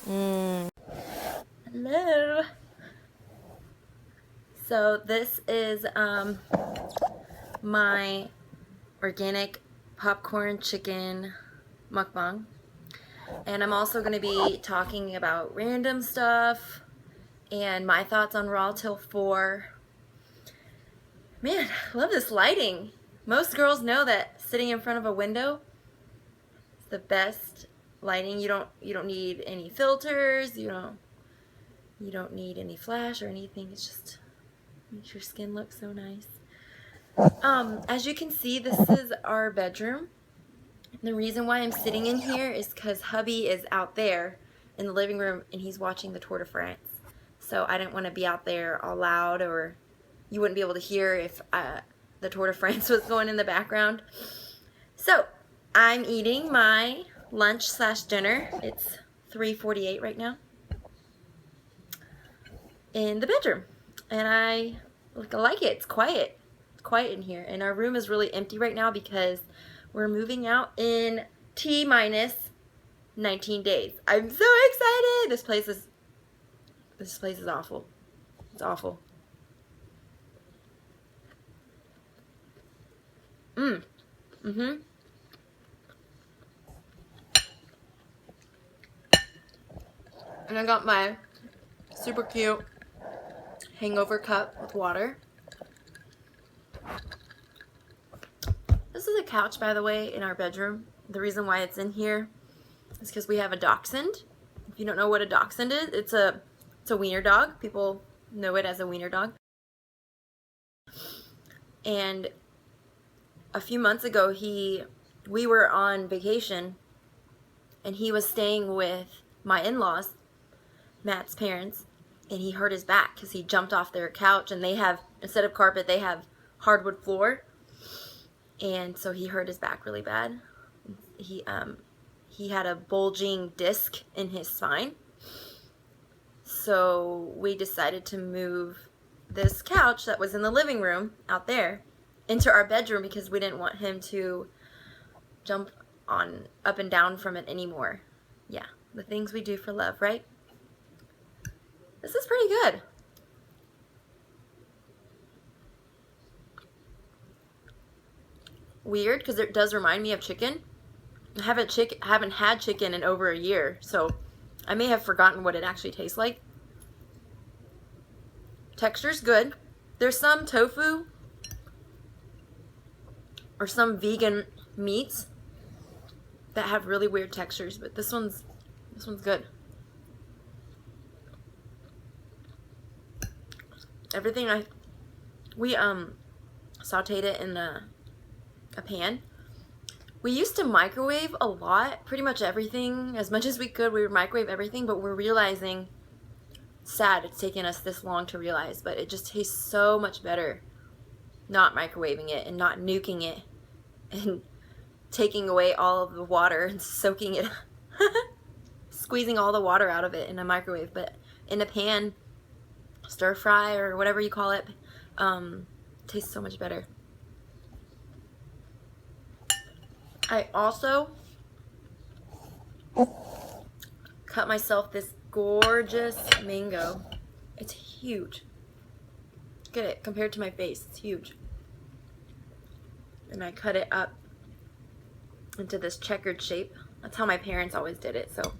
Hello. So this is my organic popcorn chicken mukbang, and I'm also going to be talking about random stuff and my thoughts on Raw Til 4. Man, I love this lighting. Most girls know that sitting in front of a window is the best lighting. You don't need any filters. You don't need any flash or anything. It's just makes your skin look so nice. As you can see, this is our bedroom. The reason why I'm sitting in here is because hubby is out there in the living room and he's watching the Tour de France. So I didn't want to be out there all loud, or you wouldn't be able to hear if the Tour de France was going in the background. So I'm eating my lunch / dinner. It's 3:48 right now in the bedroom, and I like it. It's quiet. It's quiet in here, and our room is really empty right now because we're moving out in T-minus 19 days. I'm so excited. This place is awful. It's awful. And I got my super cute hangover cup with water. This is a couch, by the way, in our bedroom. The reason why it's in here is because we have a dachshund. If you don't know what a dachshund is, it's a wiener dog. People know it as a wiener dog. And a few months ago, we were on vacation, and he was staying with my in-laws, Matt's parents, and he hurt his back because he jumped off their couch, and they have, instead of carpet, they have hardwood floor. And so he hurt his back really bad. He had a bulging disc in his spine. So we decided to move this couch that was in the living room out there into our bedroom because we didn't want him to jump on up and down from it anymore. Yeah, the things we do for love, right? This is pretty good. Weird, because it does remind me of chicken. I haven't had chicken in over a year, so I may have forgotten what it actually tastes like. Texture's good. There's some tofu or some vegan meats that have really weird textures, but this one's good. We sauteed it in a pan. We used to microwave a lot, pretty much everything. As much as we could, we would microwave everything, but we're realizing, sad it's taken us this long to realize, but it just tastes so much better not microwaving it and not nuking it and taking away all of the water and soaking it, squeezing all the water out of it in a microwave. But in a pan, stir fry or whatever you call it, tastes so much better. I also cut myself this gorgeous mango. It's huge. Look at it compared to my face. It's huge. And I cut it up into this checkered shape. That's how my parents always did it, so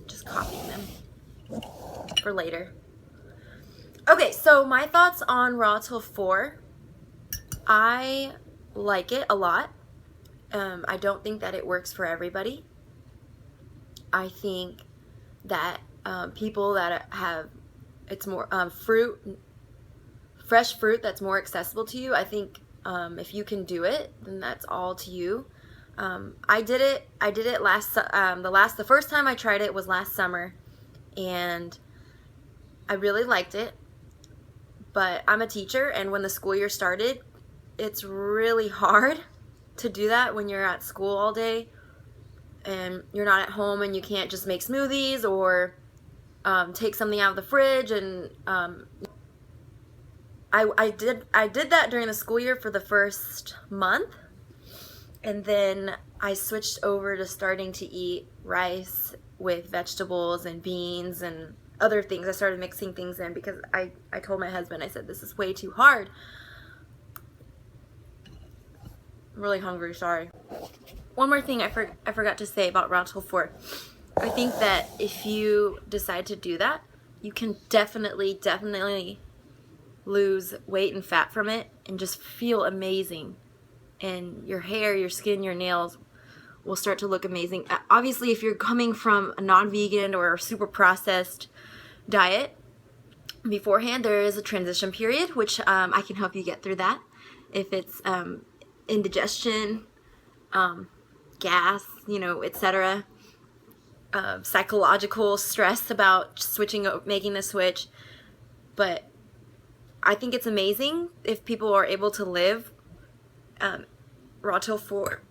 just copying them for later. Okay, so my thoughts on Raw Til 4. I like it a lot. I don't think that it works for everybody. I think that people that have, it's more fresh fruit that's more accessible to you. I think if you can do it, then that's all to you. I did it the first time I tried it was last summer, and I really liked it. But I'm a teacher, and when the school year started, it's really hard to do that when you're at school all day and you're not at home and you can't just make smoothies or take something out of the fridge. And I did that during the school year for the first month, and then I switched over to starting to eat rice with vegetables and beans and other things. I started mixing things in because I told my husband, I said, this is way too hard. I'm really hungry, sorry. One more thing I forgot to say about Raw Til 4. I think that if you decide to do that, you can definitely lose weight and fat from it and just feel amazing. And your hair, your skin, your nails will start to look amazing. Obviously, if you're coming from a non-vegan or a super processed diet beforehand, there is a transition period, which I can help you get through that. If it's indigestion, gas, etc., psychological stress about switching, making the switch. But I think it's amazing if people are able to live Raw Til 4,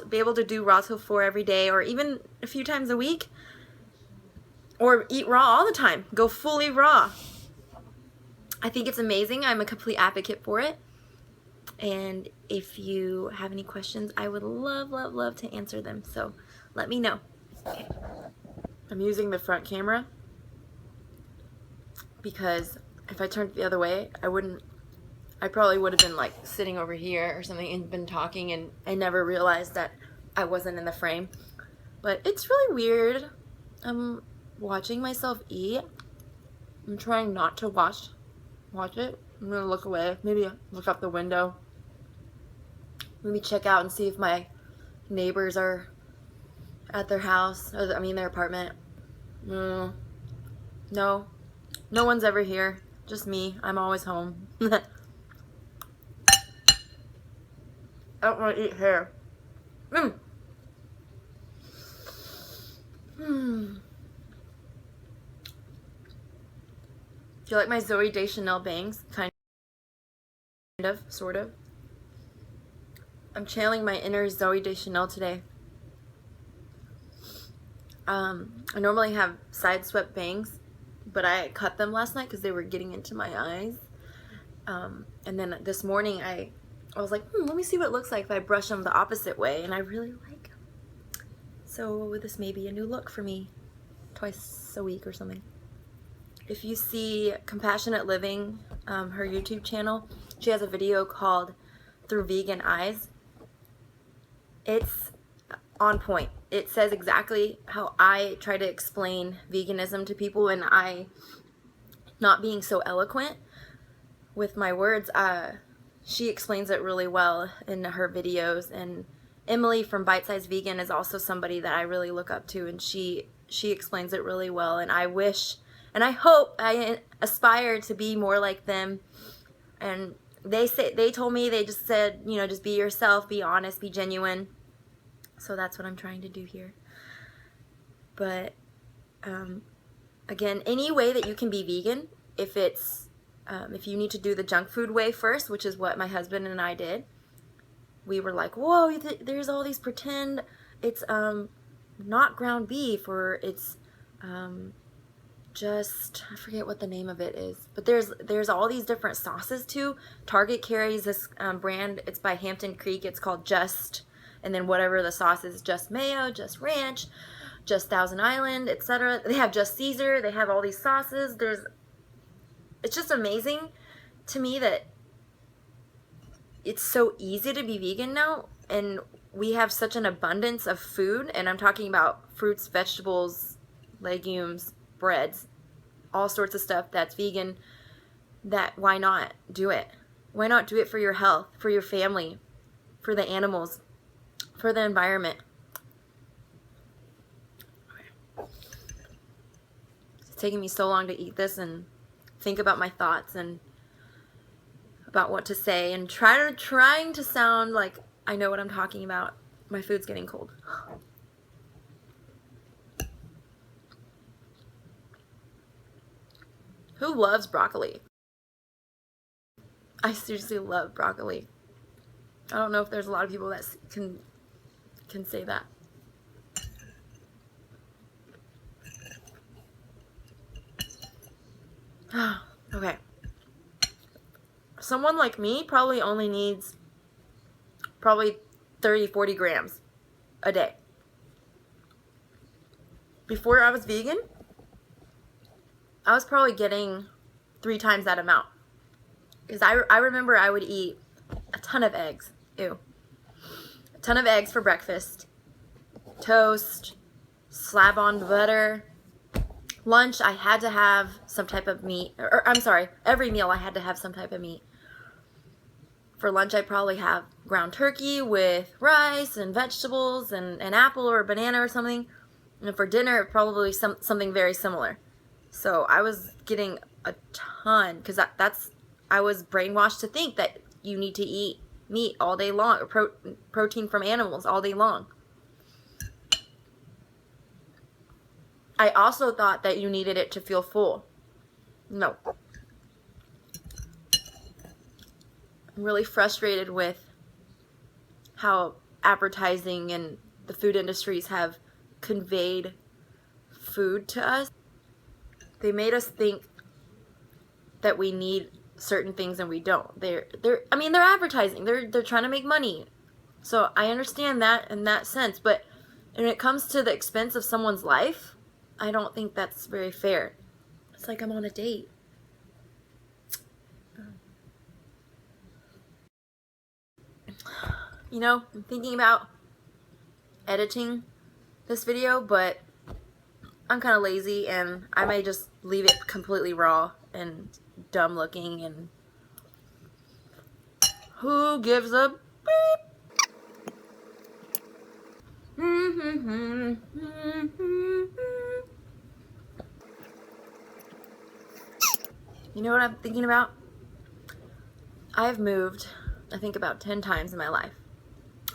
be able to do Raw Til 4 every day, or even a few times a week, or eat raw all the time, go fully raw. I think it's amazing. I'm a complete advocate for it. And if you have any questions, I would love to answer them. So let me know. Okay. I'm using the front camera because if I turned the other way, I probably would have been like sitting over here or something and been talking, and I never realized that I wasn't in the frame. But it's really weird. I'm watching myself eat. I'm trying not to watch it. I'm gonna look away, maybe look out the window, maybe check out and see if my neighbors are at their house, or their apartment. No, no one's ever here, just me. I'm always home. I don't want to eat hair. Do you like my Zooey Deschanel bangs? Kind of, sort of. I'm channeling my inner Zooey Deschanel today. I normally have side swept bangs, but I cut them last night because they were getting into my eyes. And then this morning I was like, let me see what it looks like if I brush them the opposite way, and I really like them. So this may be a new look for me, twice a week or something. If you see Compassionate Living, her YouTube channel, she has a video called Through Vegan Eyes. It's on point. It says exactly how I try to explain veganism to people, and I, not being so eloquent with my words, she explains it really well in her videos. And Emily from Bite Size Vegan is also somebody that I really look up to, and she explains it really well, and I wish and I hope, I aspire to be more like them. And they told me, they just said, just be yourself, be honest, be genuine. So that's what I'm trying to do here. But again, any way that you can be vegan, if you need to do the junk food way first, which is what my husband and I did, we were like, whoa, there's all these pretend, it's not ground beef, or it's just, I forget what the name of it is, but there's all these different sauces too. Target carries this brand, it's by Hampton Creek, it's called Just, and then whatever the sauce is, Just Mayo, Just Ranch, Just Thousand Island, etc. They have Just Caesar, they have all these sauces. It's just amazing to me that it's so easy to be vegan now, and we have such an abundance of food, and I'm talking about fruits, vegetables, legumes, breads, all sorts of stuff that's vegan, that why not do it? Why not do it for your health, for your family, for the animals, for the environment? It's taking me so long to eat this and think about my thoughts and about what to say, and trying to sound like I know what I'm talking about. My food's getting cold. Who loves broccoli? I seriously love broccoli. I don't know if there's a lot of people that can say that. Okay. Someone like me probably only needs 30, 40 grams a day. before I was vegan, I was probably getting 3 times that amount. Because I remember I would eat a ton of eggs. Ew. A ton of eggs for breakfast. Toast. Slab on butter. Lunch, I had to have some type of meat. Or I'm sorry, every meal I had to have some type of meat. For lunch, I'd probably have ground turkey with rice and vegetables and an apple or a banana or something. And for dinner, probably something very similar. So I was getting a ton, because I was brainwashed to think that you need to eat meat all day long, or protein from animals all day long. I also thought that you needed it to feel full. No. I'm really frustrated with how advertising and the food industries have conveyed food to us. They made us think that we need certain things and we don't. They're advertising. They're trying to make money. So I understand that in that sense, but when it comes to the expense of someone's life, I don't think that's very fair. It's like I'm on a date. You know, I'm thinking about editing this video, but I'm kind of lazy and I may just leave it completely raw and dumb looking, and who gives a beep? You know what I'm thinking about? I've moved, I think, about 10 times in my life.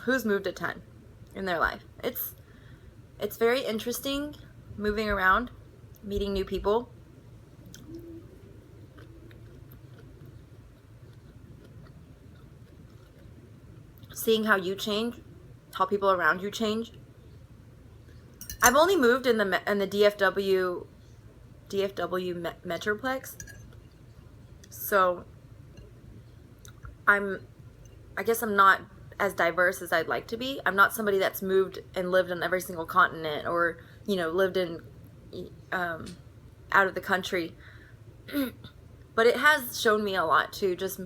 Who's moved a ton in their life? It's very interesting moving around, meeting new people. Seeing how you change, how people around you change. I've only moved in the DFW Metroplex. So I guess I'm not as diverse as I'd like to be. I'm not somebody that's moved and lived on every single continent, or, you know, lived in out of the country. But it has shown me a lot too, just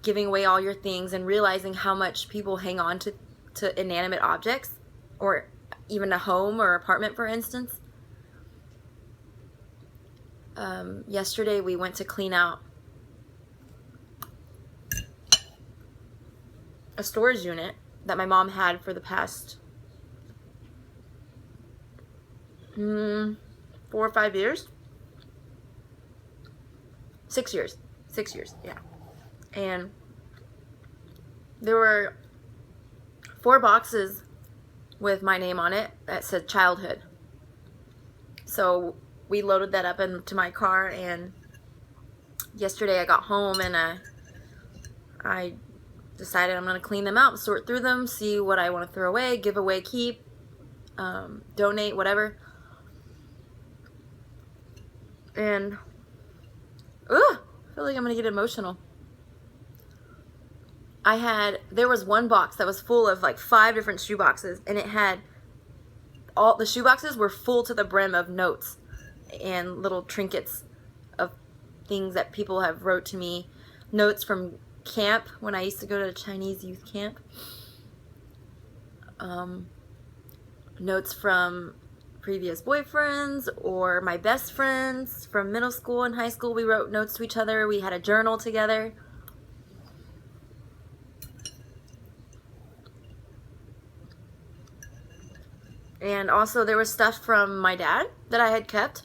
giving away all your things and realizing how much people hang on to inanimate objects, or even a home or apartment, for instance. Yesterday we went to clean out a storage unit that my mom had for the past 4 or 5 years. 6 years. 6 years, yeah. And there were 4 boxes with my name on it that said childhood. So we loaded that up into my car, and yesterday I got home and I decided I'm going to clean them out, sort through them, see what I want to throw away, give away, keep, donate, whatever. And I feel like I'm going to get emotional. There was one box that was full of like 5 different shoe boxes, and it had all the shoe boxes were full to the brim of notes and little trinkets of things that people have wrote to me. Notes from camp, when I used to go to Chinese youth camp. Notes from previous boyfriends or my best friends from middle school and high school. We wrote notes to each other. We had a journal together. And also there was stuff from my dad that I had kept.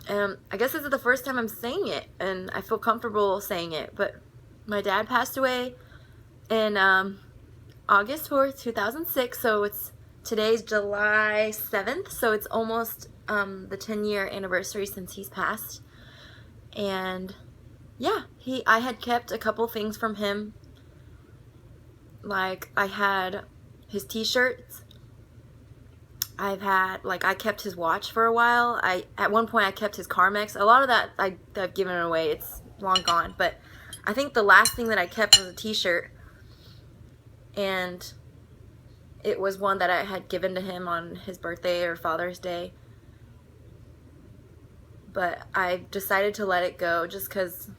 I guess this is the first time I'm saying it, and I feel comfortable saying it, but my dad passed away in August 4th, 2006, so today's July 7th, so it's almost the 10-year anniversary since he's passed. And yeah, I had kept a couple things from him. Like, I had his t-shirts. I kept his watch for a while. At one point I kept his Carmex. A lot of that I've given away. It's long gone. But I think the last thing that I kept was a t-shirt. And it was one that I had given to him on his birthday or Father's Day. But I decided to let it go just because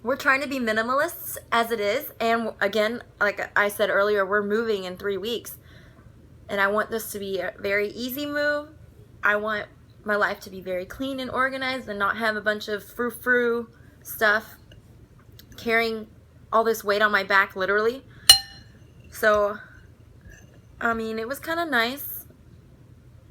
we're trying to be minimalists as it is. And again, like I said earlier, we're moving in 3 weeks. And I want this to be a very easy move. I want my life to be very clean and organized and not have a bunch of frou-frou stuff carrying all this weight on my back, literally. So, I mean, it was kind of nice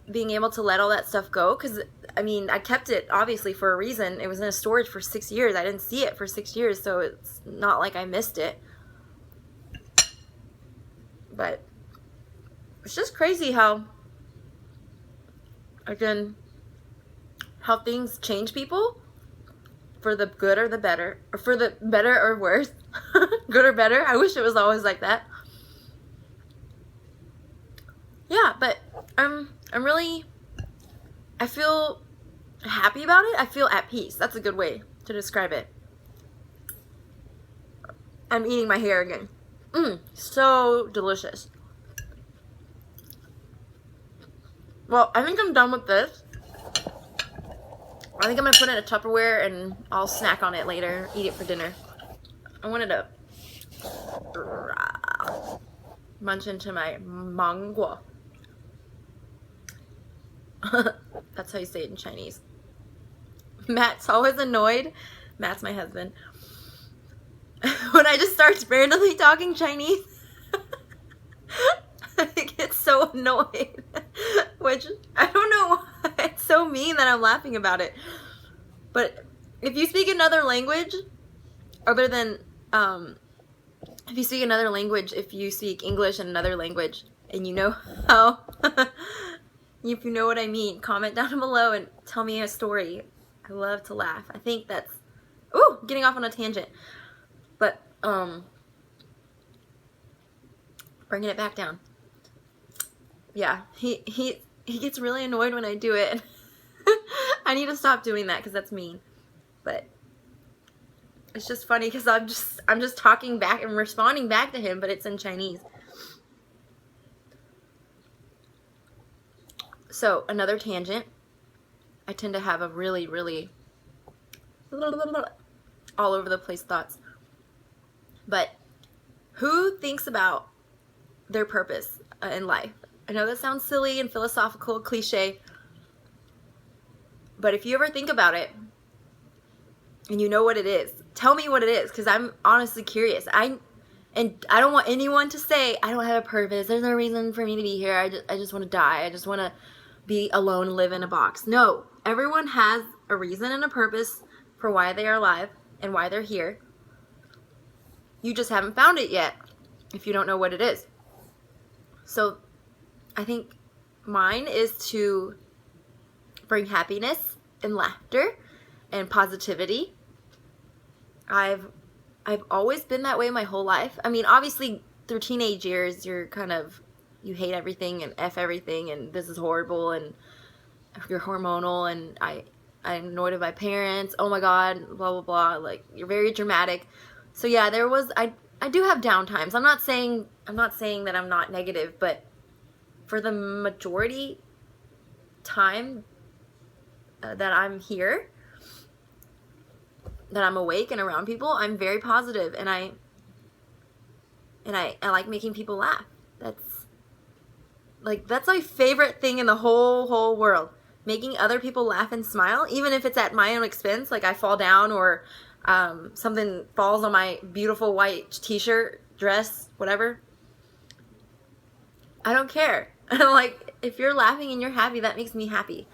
being able to let all that stuff go, because, I mean, I kept it, obviously, for a reason. It was in a storage for 6 years. I didn't see it for 6 years, so it's not like I missed it. But it's just crazy how, again, how things change people for the good or the better, or for the better or worse. Good or better. I wish it was always like that. Yeah, but I'm really, I feel happy about it. I feel at peace. That's a good way to describe it. I'm eating my hair again. So delicious. Well, I think I'm done with this. I think I'm going to put it in a Tupperware and I'll snack on it later, eat it for dinner. I wanted to munch into my mango. That's how you say it in Chinese. Matt's always annoyed. Matt's my husband. When I just start randomly talking Chinese, I get so annoyed. Which, I don't know why. It's so mean that I'm laughing about it. But if you speak another language, other than, if you speak another language, if you speak English and another language, and you know how, if you know what I mean, comment down below and tell me a story. I love to laugh. I think that's, ooh, getting off on a tangent. But, bringing it back down. Yeah, he gets really annoyed when I do it. I need to stop doing that because that's mean. But it's just funny because I'm just talking back and responding back to him, but it's in Chinese. So, another tangent. I tend to have a really, really all over the place thoughts. But who thinks about their purpose in life? I know that sounds silly and philosophical, cliche, but if you ever think about it and you know what it is, tell me what it is, because I'm honestly curious. I don't want anyone to say, I don't have a purpose, there's no reason for me to be here, I just want to die, I just want to be alone and live in a box. No, everyone has a reason and a purpose for why they are alive and why they're here. You just haven't found it yet if you don't know what it is. So I think mine is to bring happiness and laughter and positivity. I've always been that way my whole life. I mean, obviously through teenage years, you're kind of, you hate everything and F everything and this is horrible and you're hormonal and I'm annoyed at my parents. Oh my God, blah, blah, blah. Like, you're very dramatic. So yeah, I do have down times. I'm not saying that I'm not negative, but for the majority time that I'm here, that I'm awake and around people, I'm very positive, and I like making people laugh. That's my favorite thing in the whole world. Making other people laugh and smile, even if it's at my own expense, like I fall down or something falls on my beautiful white t-shirt, dress, whatever. I don't care. Like, if you're laughing and you're happy, that makes me happy.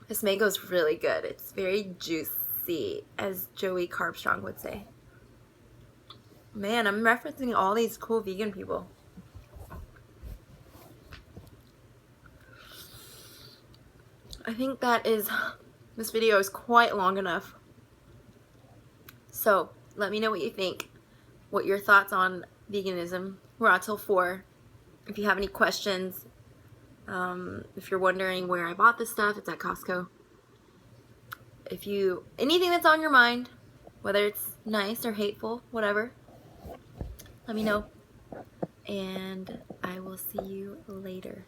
This mango's really good. It's very juicy, as Joey Carbstrong would say. Man, I'm referencing all these cool vegan people. I think this video is quite long enough. So, let me know what you think. What your thoughts on veganism, Raw Til 4. If you have any questions, if you're wondering where I bought this stuff, it's at Costco. Anything that's on your mind, whether it's nice or hateful, whatever, let me know. And I will see you later.